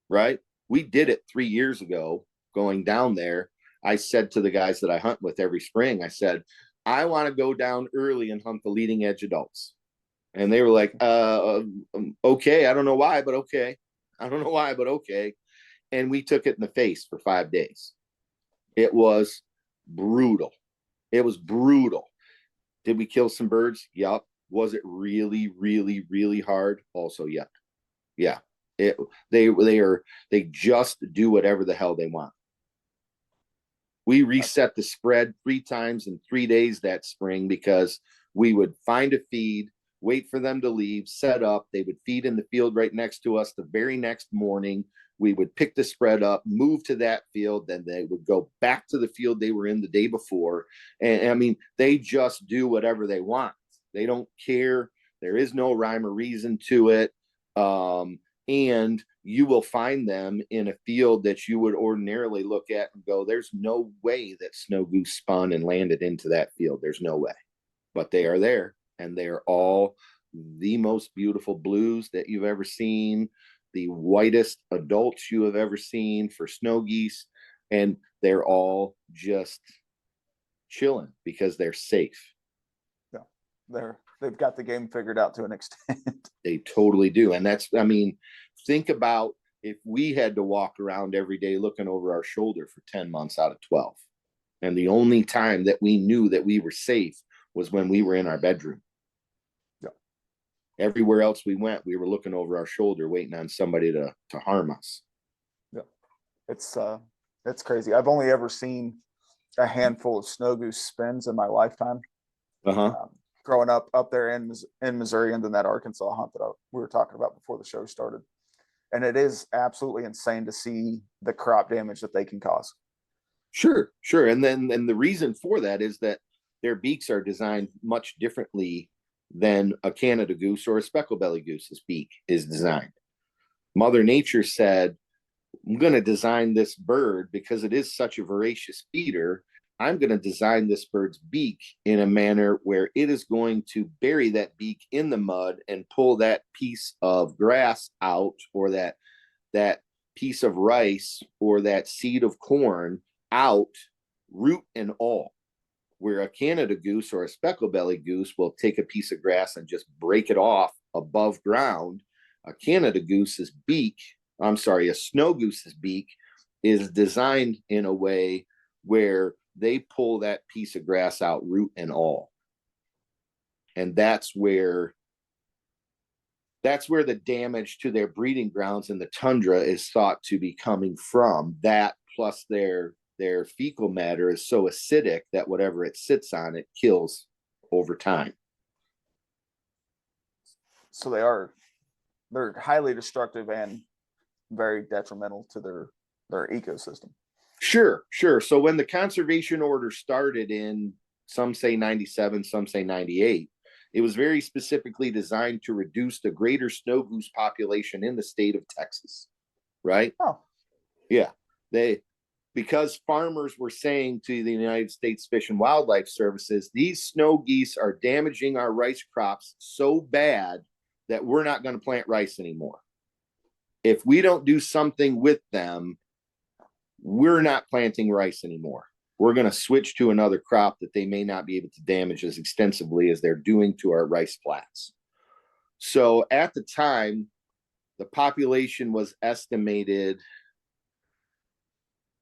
right? We did it 3 years ago going down there. I said to the guys that I hunt with every spring, I said, I want to go down early and hunt the leading edge adults. And they were like, okay. I don't know why, but okay. And we took it in the face for 5 days. It was brutal. Did we kill some birds? Yup. Was it really, really, really hard? Also, yeah. Yeah. They just do whatever the hell they want. We reset the spread 3 times in 3 days that spring, because we would find a feed, wait for them to leave, set up. They would feed in the field right next to us the very next morning. We would pick the spread up, move to that field, then they would go back to the field they were in the day before. And I mean, they just do whatever they want. They don't care. There is no rhyme or reason to it. And you will find them in a field that you would ordinarily look at and go, there's no way that snow goose spun and landed into that field. There's no way. But they are there, and they are all the most beautiful blues that you've ever seen, the whitest adults you have ever seen for snow geese, and they're all just chilling because they're safe. Yeah, they've got the game figured out to an extent. They totally do. And that's, I mean, think about if we had to walk around every day looking over our shoulder for 10 months out of 12. And the only time that we knew that we were safe was when we were in our bedroom. Yeah. Everywhere else we went, we were looking over our shoulder, waiting on somebody to harm us. Yeah. It's crazy. I've only ever seen a handful of snow goose spins in my lifetime. Growing up there in Missouri, and then that Arkansas hunt that we were talking about before the show started. And it is absolutely insane to see the crop damage that they can cause. Sure. And the reason for that is that their beaks are designed much differently than a Canada goose or a speckled belly goose's beak is designed. Mother Nature said, I'm going to design this bird because it is such a voracious feeder. I'm going to design this bird's beak in a manner where it is going to bury that beak in the mud and pull that piece of grass out, or that piece of rice or that seed of corn out, root and all. Where a Canada goose or a speckled belly goose will take a piece of grass and just break it off above ground. A snow goose's beak is designed in a way where they pull that piece of grass out, root and all. And that's where the damage to their breeding grounds in the tundra is thought to be coming from. That plus their fecal matter is so acidic that whatever it sits on, it kills over time. So they're highly destructive and very detrimental to their ecosystem. Sure. So when the conservation order started in, some say 97, some say 98, it was very specifically designed to reduce the greater snow goose population in the state of Texas. Right? Oh. Yeah. Because farmers were saying to the United States Fish and Wildlife Services, these snow geese are damaging our rice crops so bad that we're not going to plant rice anymore. If we don't do something with them, we're not planting rice anymore. We're going to switch to another crop that they may not be able to damage as extensively as they're doing to our rice flats. So at the time, the population was estimated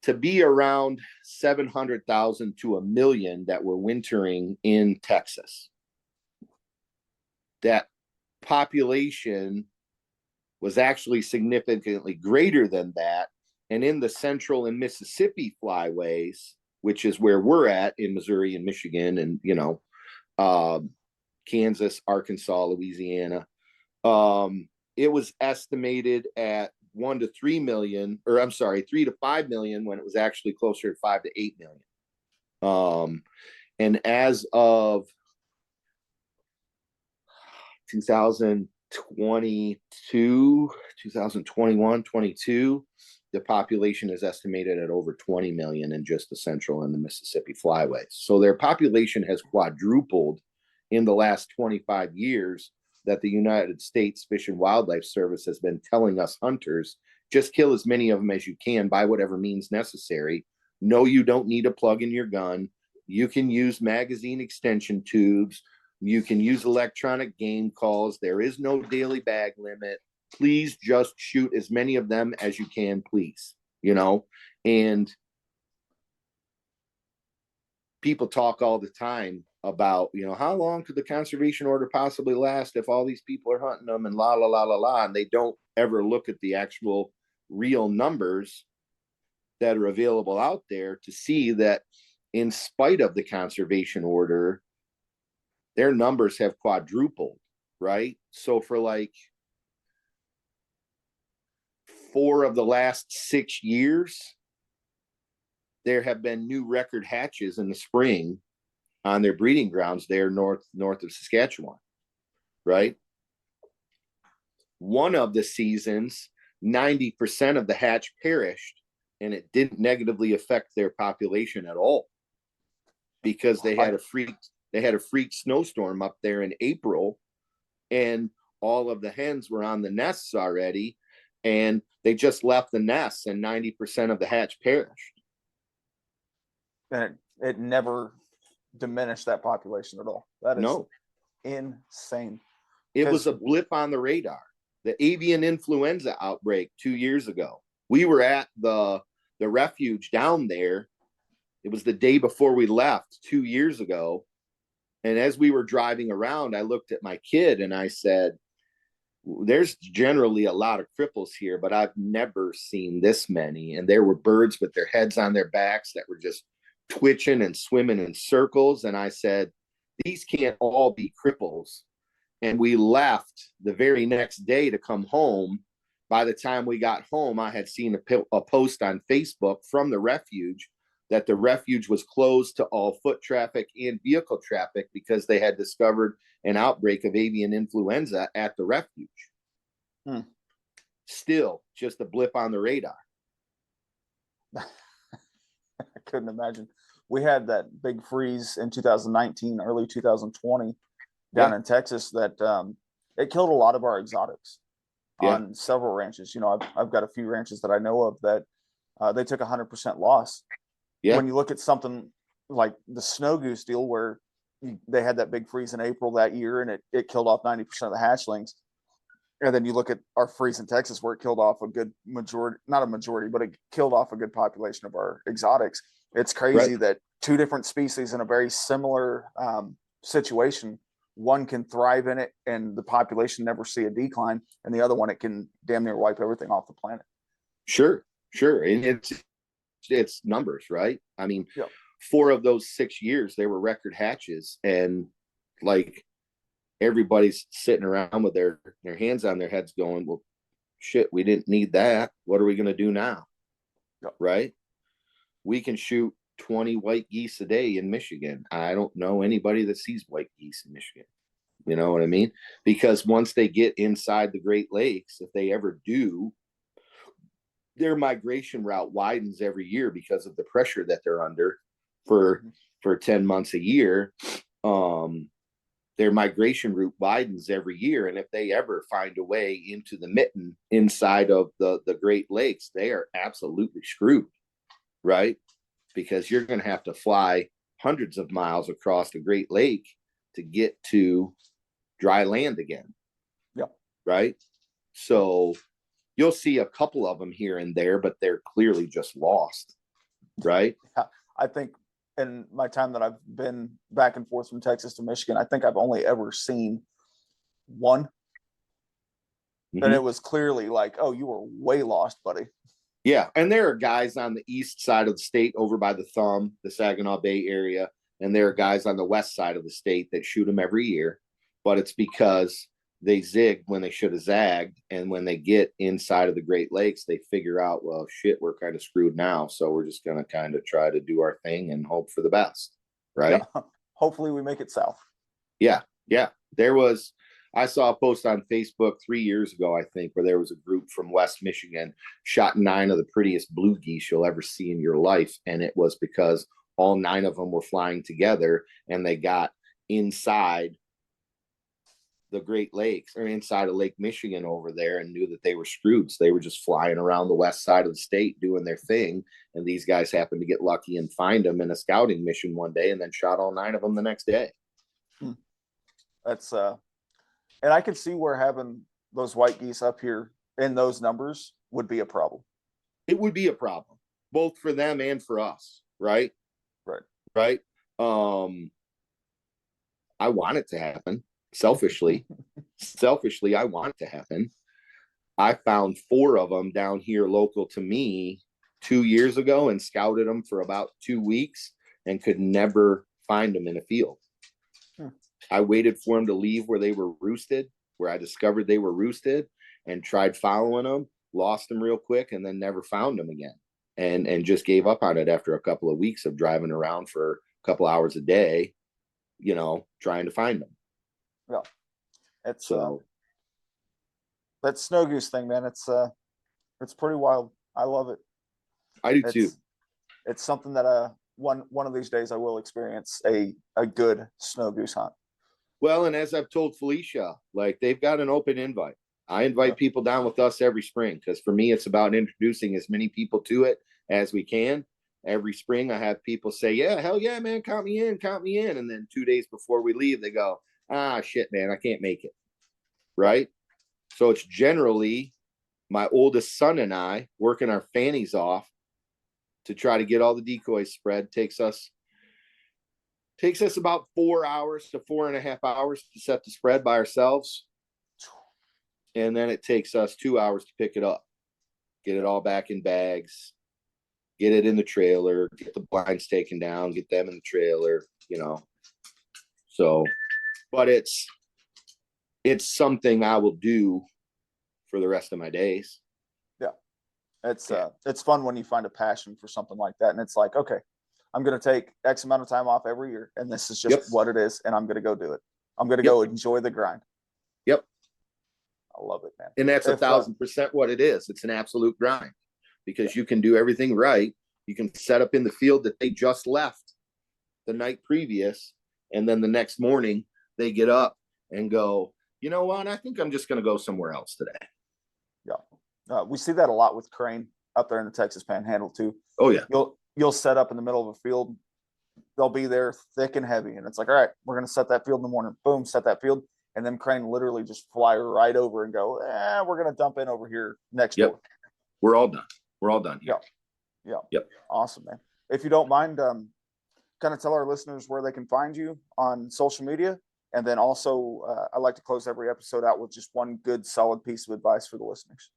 to be around 700,000 to 1 million that were wintering in Texas. That population was actually significantly greater than that. And in the Central and Mississippi flyways, which is where we're at in Missouri and Michigan and, Kansas, Arkansas, Louisiana, it was estimated at 1 to 3 million, or I'm sorry, 3 to 5 million, when it was actually closer to 5 to 8 million. And as of 2022, 2021, 22, the population is estimated at over 20 million in just the Central and the Mississippi flyways. So their population has quadrupled in the last 25 years that the United States Fish and Wildlife Service has been telling us hunters, just kill as many of them as you can by whatever means necessary. No, you don't need a plug in your gun. You can use magazine extension tubes. You can use electronic game calls. There is no daily bag limit. Please just shoot as many of them as you can, please. You know, and people talk all the time about, you know, how long could the conservation order possibly last if all these people are hunting them and la, la, la, la, la. And they don't ever look at the actual real numbers that are available out there to see that in spite of the conservation order, their numbers have quadrupled, right? So for like 4 of the last 6 years, there have been new record hatches in the spring on their breeding grounds there north of Saskatchewan, right? One of the seasons, 90% of the hatch perished, and it didn't negatively affect their population at all because they had a freak snowstorm up there in April, and all of the hens were on the nests already, and they just left the nests, and 90% of the hatch perished. And it never diminished that population at all. That is insane. It was a blip on the radar. The avian influenza outbreak 2 years ago. We were at the refuge down there. It was the day before we left 2 years ago. And as we were driving around, I looked at my kid and I said, there's generally a lot of cripples here, but I've never seen this many. And there were birds with their heads on their backs that were just twitching and swimming in circles. And I said, these can't all be cripples. And we left the very next day to come home. By the time we got home, I had seen a post on Facebook from the refuge that the refuge was closed to all foot traffic and vehicle traffic because they had discovered an outbreak of avian influenza at the refuge. Still, just a blip on the radar. I couldn't imagine. We had that big freeze in 2019, early 2020 down in Texas that it killed a lot of our exotics on several ranches. You know, I've got a few ranches that I know of that they took 100% loss. When you look at something like the snow goose deal where they had that big freeze in April that year and it killed off 90% of the hatchlings. And then you look at our freeze in Texas where it killed off a good majority, not a majority, but it killed off a good population of our exotics. It's crazy that two different species in a very similar situation, one can thrive in it and the population never see a decline, and the other one, it can damn near wipe everything off the planet. Sure. And it's numbers, right? I mean, 4 of those 6 years, they were record hatches, and like everybody's sitting around with their hands on their heads going, well, shit, we didn't need that. What are we going to do now? Right? We can shoot 20 white geese a day in Michigan. I don't know anybody that sees white geese in Michigan. You know what I mean? Because once they get inside the Great Lakes, if they ever do, their migration route widens every year because of the pressure that they're under for 10 months a year. Their migration route widens every year. And if they ever find a way into the mitten inside of the Great Lakes, they are absolutely screwed, right? Because you're going to have to fly hundreds of miles across the Great Lake to get to dry land again. Right? So you'll see a couple of them here and there, but they're clearly just lost, right? I think in my time that I've been back and forth from Texas to Michigan, I think I've only ever seen one. And it was clearly like, oh, you were way lost, buddy. Yeah, and there are guys on the east side of the state over by the Thumb, the Saginaw Bay area, and there are guys on the west side of the state that shoot them every year, but it's because they zigged when they should have zagged. And when they get inside of the Great Lakes, they figure out, well, shit, we're kind of screwed now. So we're just going to kind of try to do our thing and hope for the best. Right. Yeah. Hopefully we make it south. Yeah. I saw a post on Facebook 3 years ago, I think, where there was a group from West Michigan shot 9 of the prettiest blue geese you'll ever see in your life. And it was because all 9 of them were flying together and they got inside the Great Lakes or inside of Lake Michigan over there and knew that they were screwed. So they were just flying around the west side of the state doing their thing. And these guys happened to get lucky and find them in a scouting mission one day and then shot all 9 of them the next day. That's and I can see where having those white geese up here in those numbers would be a problem. It would be a problem, both for them and for us, right? Right. I want it to happen. Selfishly, I want it to happen. I found 4 of them down here local to me 2 years ago and scouted them for about 2 weeks and could never find them in a field. I waited for them to leave where they were roosted, where I discovered they were roosted, and tried following them, lost them real quick, and then never found them again. And just gave up on it after a couple of weeks of driving around for a couple hours a day, trying to find them. Yeah. It's that snow goose thing, man. It's pretty wild. I love it. I do too. It's something that one of these days I will experience a good snow goose hunt. Well, and as I've told Felicia, like they've got an open invite. I invite people down with us every spring because for me, it's about introducing as many people to it as we can. Every spring, I have people say, yeah, hell yeah, man, count me in. And then 2 days before we leave, they go, shit, man, I can't make it. Right. So it's generally my oldest son and I working our fannies off to try to get all the decoys spread. Takes us about 4 hours to 4.5 hours to set the spread by ourselves. And then it takes us 2 hours to pick it up, get it all back in bags, get it in the trailer, get the blinds taken down, get them in the trailer, So, but it's something I will do for the rest of my days. Yeah. It's fun when you find a passion for something like that. And it's like, okay, I'm going to take X amount of time off every year. And this is just what it is. And I'm going to go do it. I'm going to go enjoy the grind. Yep. I love it, man. And that's 1,000% what it is. It's an absolute grind because you can do everything right. You can set up in the field that they just left the night previous. And then the next morning they get up and go, you know what? I think I'm just going to go somewhere else today. Yeah. We see that a lot with crane up there in the Texas Panhandle too. Oh yeah. You'll set up in the middle of a field. They'll be there thick and heavy. And it's like, all right, we're going to set that field in the morning. Boom, set that field. And then crane literally just fly right over and go, we're going to dump in over here next door. We're all done here. Yeah. Yep. Awesome, man. If you don't mind, kind of tell our listeners where they can find you on social media. And then also, I like to close every episode out with just one good, solid piece of advice for the listeners.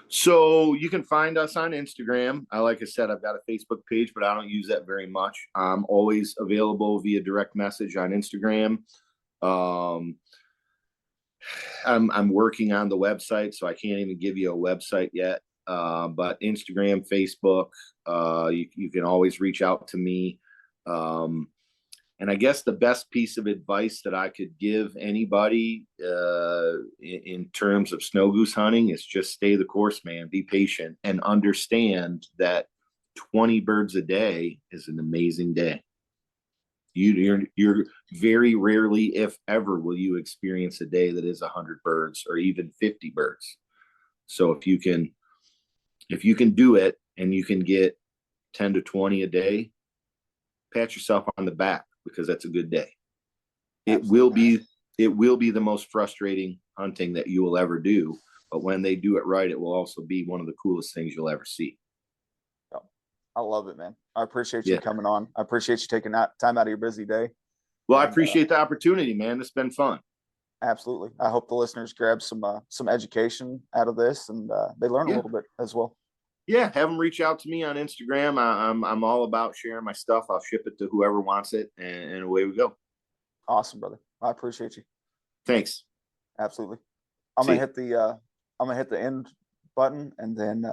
So you can find us on Instagram. Like I said, I've got a Facebook page, but I don't use that very much. I'm always available via direct message on Instagram. I'm working on the website, so I can't even give you a website yet. But Instagram, Facebook, you can always reach out to me. And I guess the best piece of advice that I could give anybody in terms of snow goose hunting is just stay the course, man. Be patient and understand that 20 birds a day is an amazing day. You're very rarely, if ever, will you experience a day that is 100 birds or even 50 birds. So if you can do it and you can get 10 to 20 a day, pat yourself on the back because that's a good day. Absolutely. It will be the most frustrating hunting that you will ever do, but when they do it right, it will also be one of the coolest things you'll ever see. I love it, man. I appreciate you coming on. I appreciate you taking that time out of your busy day. Well, I appreciate the opportunity, man. It's been fun. Absolutely. I hope the listeners grab some education out of this and they learn a little bit as well. Yeah, have them reach out to me on Instagram. I'm all about sharing my stuff. I'll ship it to whoever wants it, and away we go. Awesome, brother. I appreciate you. Thanks. Absolutely. I'm gonna hit the end button, and then